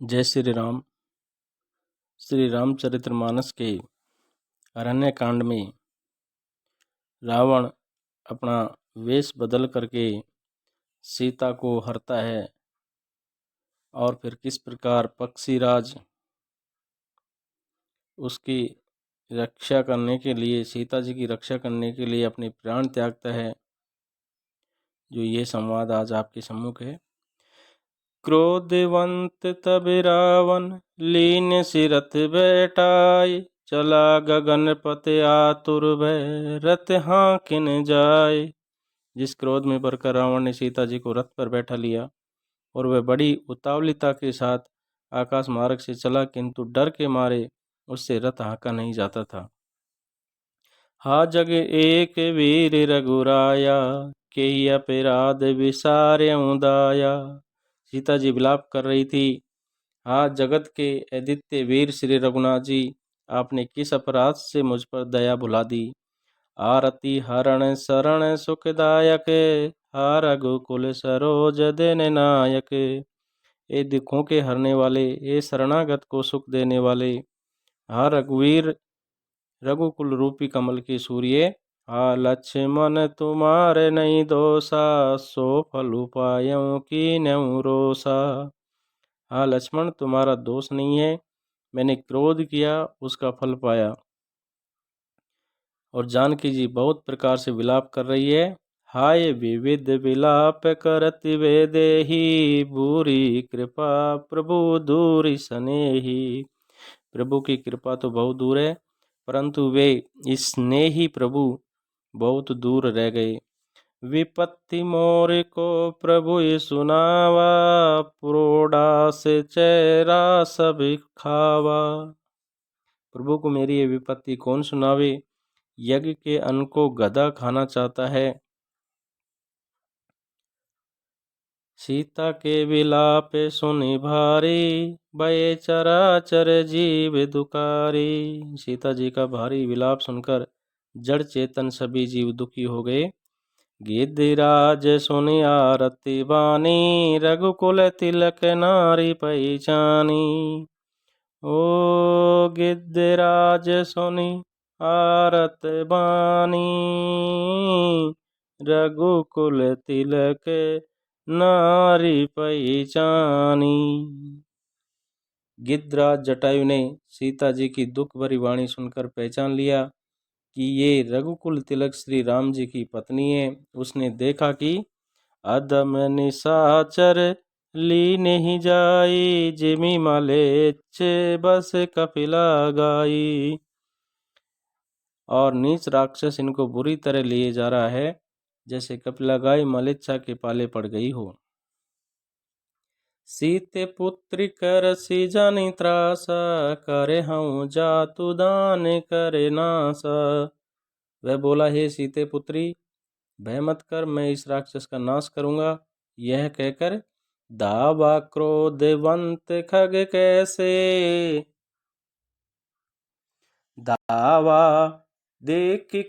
जय श्री राम। श्री रामचरितमानस के अरण्य कांड में रावण अपना वेश बदल करके सीता को हरता है और फिर किस प्रकार पक्षीराज उसकी रक्षा करने के लिए, सीता जी की रक्षा करने के लिए अपने प्राण त्यागता है, जो ये संवाद आज आपके सम्मुख है। क्रोधवंत तब रावण लीन सिरथ बैठाय, चला गगन पते आतुर भय रथ हाँकिन जाय। जिस क्रोध में भरकर रावण ने सीता जी को रथ पर बैठा लिया और वह बड़ी उतावलिता के साथ आकाश मार्ग से चला, किंतु डर के मारे उससे रथ हाँका नहीं जाता था। हा जग एक वीर रघुराया, के अपराध विसार्यउ दाया। सीता जी विलाप कर रही थी, हा जगत के आदित्य वीर श्री रघुनाथ जी, आपने किस अपराध से मुझ पर दया भुला दी। आरती हरण शरण सुखदायक, हा रघुकुल सरोज दिन नायक। ए दुखों के हरने वाले, ए शरणागत को सुख देने वाले, हा रघुवीर रघुकुल रूपी कमल के सूर्य। हा लक्ष्मण तुम्हारे नहीं दोषा, सो फल उपायों की न्यू रोसा। हा लक्ष्मण तुम्हारा दोष नहीं है, मैंने क्रोध किया उसका फल पाया। और जानकी जी बहुत प्रकार से विलाप कर रही है। हाय विविध विलाप करति वे देही, बुरी कृपा प्रभु दूरी स्नेही। प्रभु की कृपा तो बहुत दूर है, परंतु वे स्नेही प्रभु बहुत दूर रह गए। विपत्ति मोर को प्रभु सुनावा, प्रोड़ा से चेहरा सब खावा। प्रभु को मेरी ये विपत्ति कौन सुनावे, यज्ञ के अन्न को गधा खाना चाहता है। सीता के विलाप सुनि भारी, भये चराचर जीव दुकारी। सीता जी का भारी विलाप सुनकर जड़ चेतन सभी जीव दुखी हो गए। गिद्धिराज सुनि आरती बानी, रघुकुल तिलक नारी पहचानी। ओ गिद्धिराज सुनि आरत बानी, रघुकुल तिलक नारी पहचानी। गिद्धराज जटायु ने सीता जी की दुख भरी वाणी सुनकर पहचान लिया कि ये रघुकुल तिलक श्री राम जी की पत्नी है। उसने देखा कि अदम निशाचर ली नहीं जाई, जिमी मलेच्छ बस कपिला गाई। और नीच राक्षस इनको बुरी तरह लिए जा रहा है, जैसे कपिला गाय मलेच्छा के पाले पड़ गई हो। सीते पुत्री कर सी जानी त्रासा, करे हूँ जातु दान करे नासा। वह बोला, हे सीते पुत्री, भय मत कर, मैं इस राक्षस का नाश करूंगा। यह कहकर दावा क्रोधवंत खग कैसे, दावा देख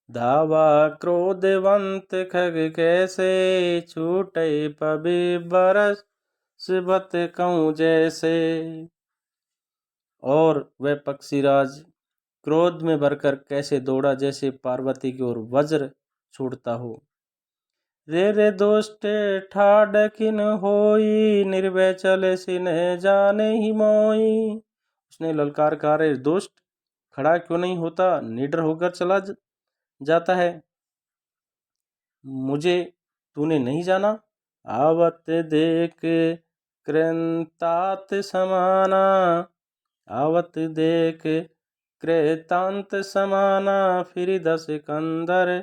दावा क्रोधवंत खग कैसे, छूटे पबि बरस बत कहूँ जैसे। और वह पक्षीराज क्रोध में भरकर कैसे दौड़ा, जैसे पार्वती की ओर वज्र छूटता हो। रे रे दोष्ट ठाड किन होई, निर्भय चले सिन्ह जाने ही मोई। उसने ललकार कहा, रे दोष्ट, खड़ा क्यों नहीं होता, निडर होकर चला जाता है, मुझे तूने नहीं जाना। आवत देख कृंतात समाना, आवत देख कृतांत समाना, फिर दस कंदर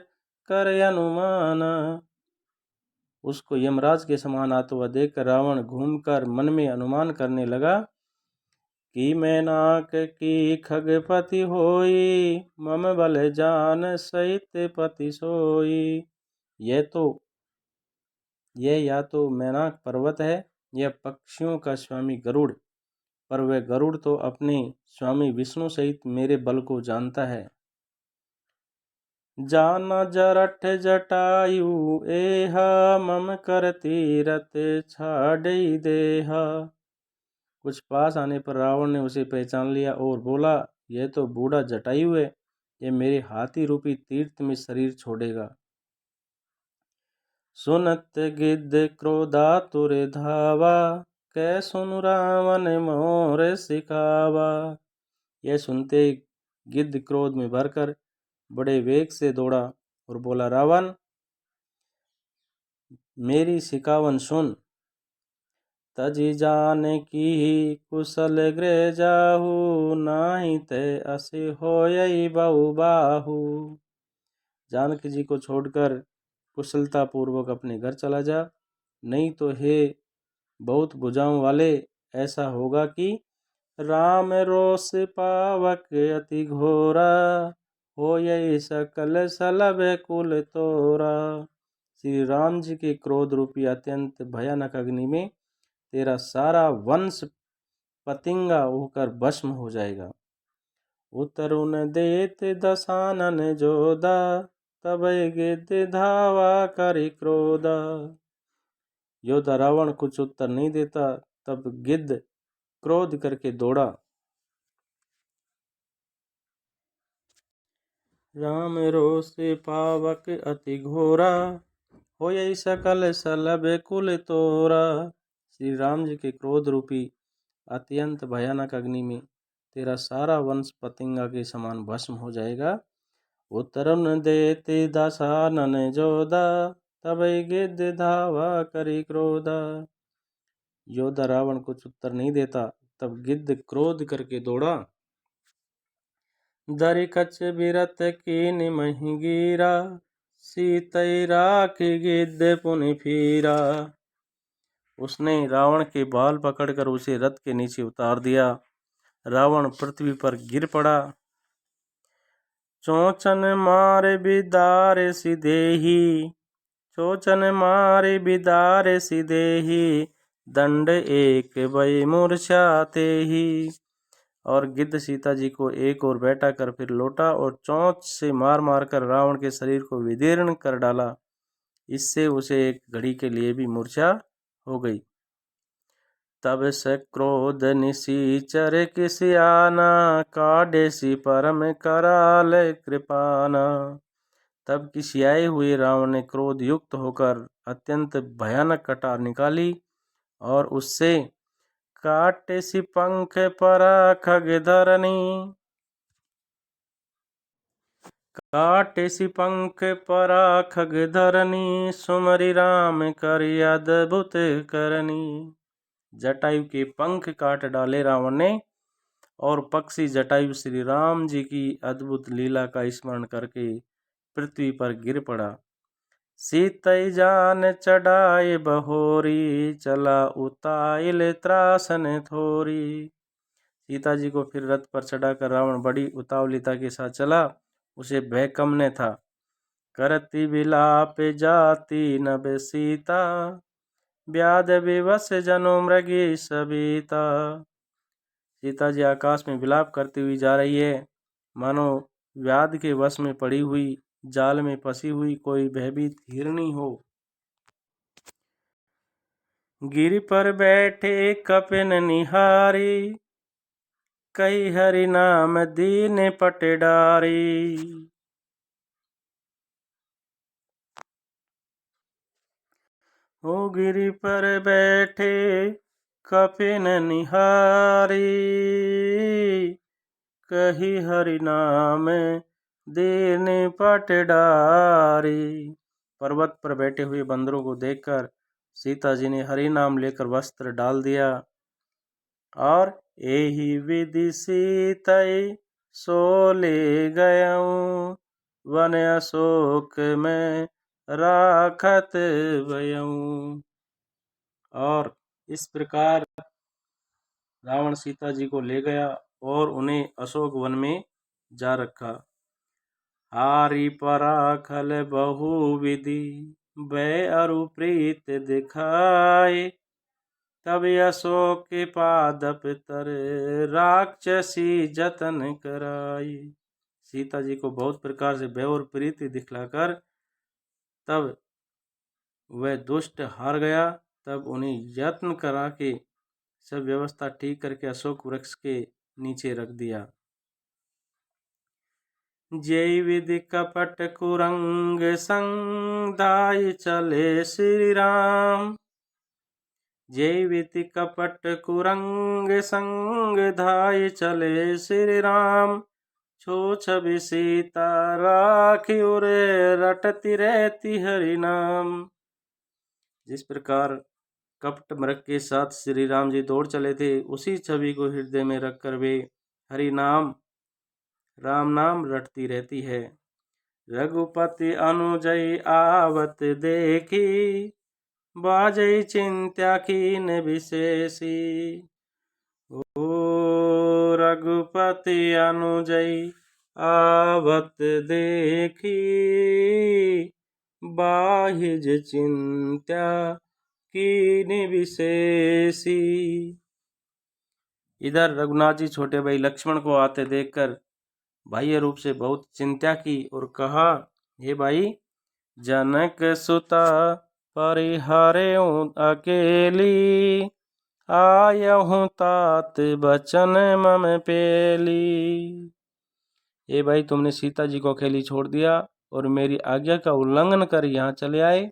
कर अनुमाना। उसको यमराज के समान आता हुआ देखकर रावण घूमकर मन में अनुमान करने लगा कि मैनाक की खगपति होई, मम बल जान सहित पति सोई। यह या तो मैनाक पर्वत है या पक्षियों का स्वामी गरुड़, पर वह गरुड़ तो अपने स्वामी विष्णु सहित मेरे बल को जानता है। जाना जरठ जटायु एहा, मम कर तीरथ छाड़ई देहा। कुछ पास आने पर रावण ने उसे पहचान लिया और बोला, यह तो बूढ़ा जटायु है, यह मेरे हाथी रूपी तीर्थ में शरीर छोड़ेगा। सुनत गिद्ध क्रोधातुर धावा, कै सुनु रावण मोर सिखावा। यह सुनते गिद्ध क्रोध में भरकर बड़े वेग से दौड़ा और बोला, रावण मेरी सिकावन सुन। तजी जान की कुशल गृह जाहू, नाही ते असे होयई बहु बाहू। जानकी जी को छोड़कर कुशलता पूर्वक अपने घर चला जा, नहीं तो हे बहुत भुजाओं वाले, ऐसा होगा कि राम रोष पावक अति घोरा, होयई सकल सलभ कुल तोरा। श्री राम जी के क्रोध रूपी अत्यंत भयानक अग्नि में तेरा सारा वंश पतिंगा होकर भस्म हो जाएगा। उतरुन देत दशानन जोधा, तब गिद्ध धावा करि क्रोधा। योद्धा रावण कुछ उत्तर नहीं देता, तब गिद्ध क्रोध करके दौड़ा। राम रोष पावक अति घोरा, होयई सकल सलभ कुल तोरा। श्री राम जी के क्रोध रूपी अत्यंत भयानक अग्नि में तेरा सारा वंश पतिंगा के समान भस्म हो जाएगा। उत्तरन देते दशानन जोधा, तब गिद्ध धावा करि क्रोधा। योद्धा रावण कुछ उत्तर नहीं देता, तब गिद्ध क्रोध करके दौड़ा। दरि कछ बिरत कीन मही गिरा, सीतई राखी गिद्ध पुनि फिरा। उसने रावण के बाल पकड़कर उसे रथ के नीचे उतार दिया। रावण पृथ्वी पर गिर पड़ा। चोचन मारे बिदारे सिदेही, चोचन मारे बिदारे सिदेही, दंड एक भई मूर्छा तेही। और गिद्ध सीता जी को एक और बैठा कर फिर लौटा और चोंच से मार मार कर रावण के शरीर को विदीर्ण कर डाला। इससे उसे एक घड़ी के लिए भी मूर्छा हो गई। तब से क्रोध निशीचर किसियाना, काढ़ेसी परम कराल कृपाना। तब किसियाए हुए रावण ने क्रोध युक्त होकर अत्यंत भयानक कटार निकाली और उससे काटेसी पंख परा खगधरनी, काटेसी पंख परा खगधरनी, सुमरि राम करि अद्भुत करनी। जटायु के पंख काट डाले रावण ने और पक्षी जटायु श्री राम जी की अद्भुत लीला का स्मरण करके पृथ्वी पर गिर पड़ा। सीतई जान चढ़ाए बहोरी, चला उताइल त्रासन थोरी। सीता जी को फिर रथ पर चढ़ाकर रावण बड़ी उतावलिता के साथ चला। उसे भय कम न था। करती विलाप जाति नभ सीता, व्याध विवश जनु मृगी सबीता। सीता जी आकाश में विलाप करती हुई जा रही है, मानो व्याध के वश में पड़ी हुई, जाल में फंसी हुई कोई भयभीत हिरणी हो। गिर पर बैठे कपिन निहारी, कई हरि नाम दीन पटडारी। ओ गिरि पर बैठे कपिन निहारी, कही हरि नाम दीन पटडारी। पर्वत पर बैठे हुए बंदरों को देखकर सीता जी ने हरि नाम लेकर वस्त्र डाल दिया और एहि विधि सीतई सो ले गयऊं, वन अशोक में राखत भयऊं। और इस प्रकार रावण सीता जी को ले गया और उन्हें अशोक वन में जा रखा। हारी पराखल बहु विधि, भय अरु प्रीत दिखाए, तब अशोक के पादप तर राक्षसी जतन कराई। सीता जी को बहुत प्रकार से भय और प्रीति दिखलाकर तब वह दुष्ट हार गया। तब उन्हें यत्न करा के सब व्यवस्था ठीक करके अशोक वृक्ष के नीचे रख दिया। जय विधि कपट कुरंग संग धाय चले श्री राम। जय विधि कपट कुरंग संग धाय चले श्री राम। छो छवि सीता राखी उरे रटती रहती हरि नाम। जिस प्रकार कपट मृग के साथ श्री राम जी दौड़ चले थे, उसी छवि को हृदय में रखकर वे हरि नाम राम नाम रटती रहती है। रघुपति अनुजय आवत देखी, बाजई चिंत्या कीन विशेषी। ओ रघुपति अनुजय आवत देखी, बाहिज चिंत्या कीन विशेषी। इधर रघुनाथ जी छोटे भाई लक्ष्मण को आते देखकर बाह्य रूप से बहुत चिंता की और कहा, हे भाई, जनक सुता परिहारे अकेली, आयहूँ तात बचन मम पेली। हे भाई, तुमने सीता जी को अकेली छोड़ दिया और मेरी आज्ञा का उल्लंघन कर यहाँ चले आए।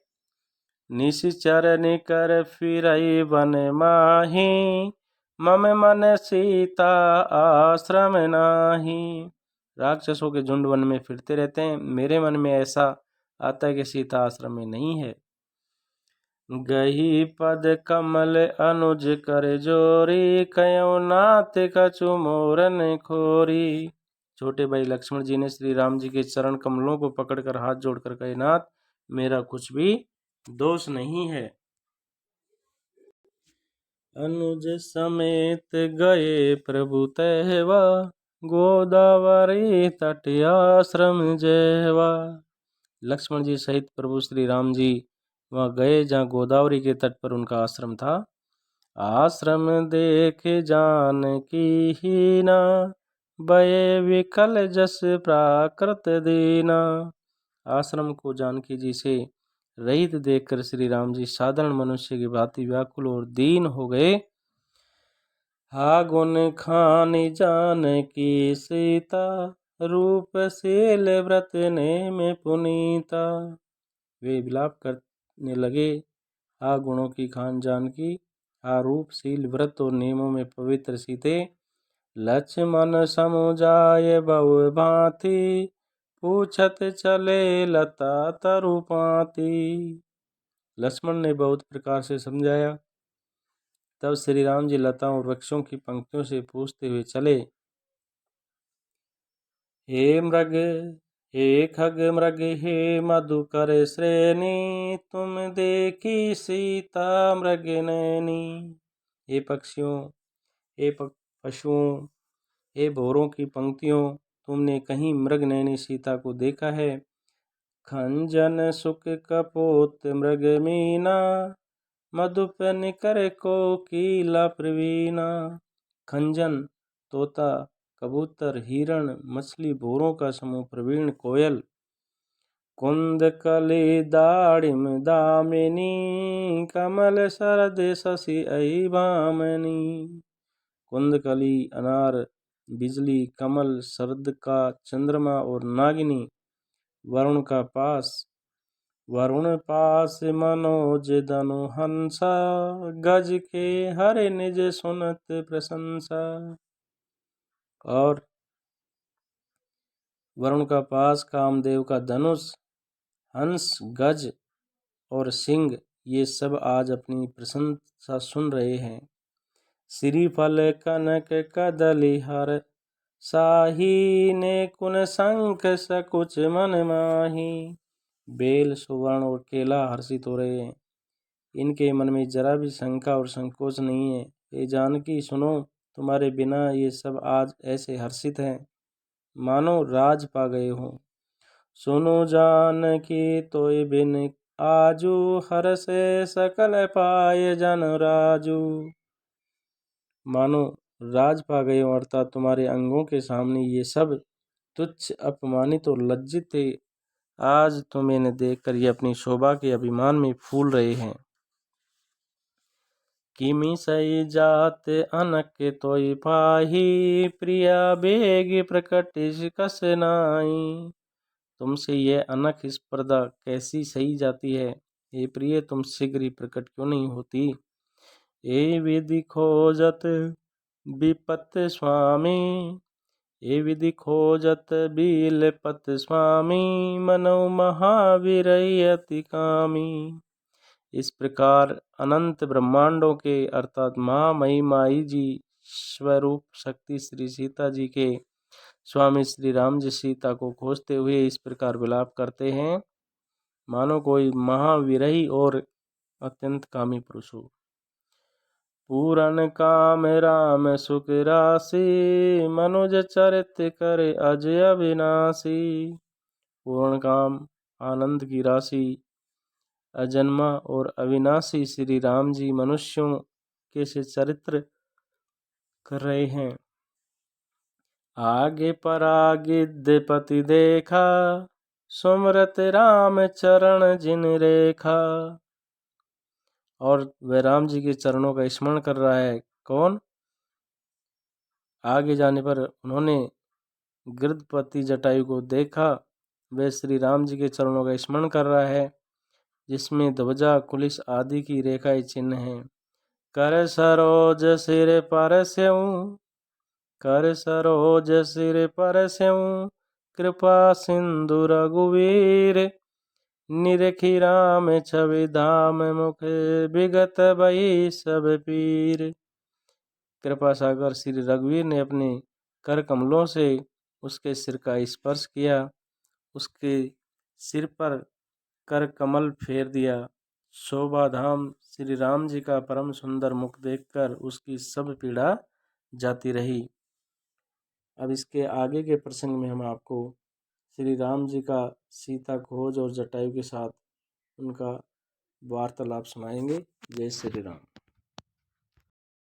निशिचर निकर फिरई वन माही, मम मन सीता आश्रम नाही। राक्षसों के झुंड वन में फिरते रहते हैं, मेरे मन में ऐसा आता है कि सीता आश्रम में नहीं है। गही पद कमल अनुज कर जोरी, कयो नाथ कछु मोरन खोरी। छोटे भाई लक्ष्मण जी ने श्री राम जी के चरण कमलों को पकड़कर हाथ जोड़कर कहे, नाथ, मेरा कुछ भी दोष नहीं है। अनुज समेत गए प्रभु तहवा, गोदावरी तट आश्रम जयवा। लक्ष्मण जी सहित प्रभु श्री राम जी वहाँ गए जहाँ गोदावरी के तट पर उनका आश्रम था। आश्रम देख जानकी हीना, बये विकल जस प्राकृत दीना। आश्रम को जानकी जी से रहित देखकर श्री राम जी साधारण मनुष्य की भांति व्याकुल और दीन हो गए। हा गुण खानी जानकी सीता, रूपशील व्रत नेम पुनीता। वे विलाप करने लगे, हा गुणों की खान जानकी, हा रूपशील व्रत और नियमों में पवित्र सीते। लक्ष्मण समुजाय बहु भांति, पूछत चले लता तरुपाती। लक्ष्मण ने बहुत प्रकार से समझाया। तब श्री राम जी लताओं और वृक्षों की पंक्तियों से पूछते हुए चले, हे मृग, हे खग मृग, हे मधुकर श्रेणी, तुम देखी सीता मृग नैनी। हे पक्षियों, हे पशुओं, हे भौरों की पंक्तियों, तुमने कहीं मृग नैनी सीता को देखा है। खंजन सुख कपोत मृग मीना, मधुप निकर कोकिला प्रवीणा। खंजन तोता, कबूतर, हिरण, मछली, भौरों का समूह, प्रवीण कोयल। कुंद कली दाड़िम दामिनी, कमल शरद शशि अहि भामनी। कुंदकली, अनार, बिजली, कमल, शरद का चंद्रमा और नागिनी। वरुण का पास, वरुण पास मनोज दनु हंसा, गज के हरे निज सुनत प्रशंसा। और वरुण का पास, कामदेव का धनुष, हंस, गज और सिंह, ये सब आज अपनी प्रशंसा सुन रहे हैं। श्रीफल कनक कदली हर साही, ने कुन शंख सकुच मन माही। बेल, सुवर्ण और केला हर्षित हो रहे हैं, इनके मन में जरा भी शंका और संकोच नहीं है। ये जानकी सुनो, तुम्हारे बिना ये सब आज ऐसे हर्षित हैं मानो राज पा गए हो। सुनो जानकी तोय बिन आजू, हर्षे सकल पाए जन राजू। मानो राज पा गए हो, अर्थात तुम्हारे अंगों के सामने ये सब तुच्छ, अपमानित और लज्जित थे। आज तुम इन्हें देखकर ये अपनी शोभा के अभिमान में फूल रहे हैं। किमि सही जात अनक तोय पाही, प्रिया बेग प्रकटिश कस नाई। तुमसे यह अनक स्पर्धा कैसी सही जाती है, हे प्रिय तुम शीघ्र ही प्रकट क्यों नहीं होती। ए विधि खोजत विपत स्वामी, ए विधि खोजत बिलपत स्वामी, मनो महावीर अति कामी। इस प्रकार अनंत ब्रह्मांडों के अर्थात महामहिमाई जी स्वरूप शक्ति श्री सीता जी के स्वामी श्री राम जी सीता को खोजते हुए इस प्रकार विलाप करते हैं, मानो कोई महाविरही और अत्यंत कामी पुरुष हो। पूरन काम राम सुख राशि, मनुज चरित करे अजय अविनाशी। पूर्ण काम आनंद की राशि अजन्मा और अविनाशी श्री राम जी मनुष्यों के से चरित्र कर रहे हैं। आगे परागिद्यपति देखा, सुमरत राम चरण जिन रेखा। और वह राम जी के चरणों का स्मरण कर रहा है। कौन? आगे जाने पर उन्होंने गिरधपति जटायु को देखा, वह श्री राम जी के चरणों का स्मरण कर रहा है, जिसमें ध्वजा कुलिस आदि की रेखाएं चिन्ह हैं। कर सरोज सिर पर स्यऊ, कर सरोज सिर पर स्यऊ, कृपा सिंधु रघुवीर। निरखी राम छवि धाम मुख, विगत भई सब पीर। कृपा सागर श्री रघुवीर ने अपने कर कमलों से उसके सिर का स्पर्श किया, उसके सिर पर कर कमल फेर दिया। शोभा धाम श्री राम जी का परम सुंदर मुख देखकर उसकी सब पीड़ा जाती रही। अब इसके आगे के प्रसंग में हम आपको श्री राम जी का सीता खोज और जटायु के साथ उनका वार्तालाप सुनाएंगे। जय श्री राम।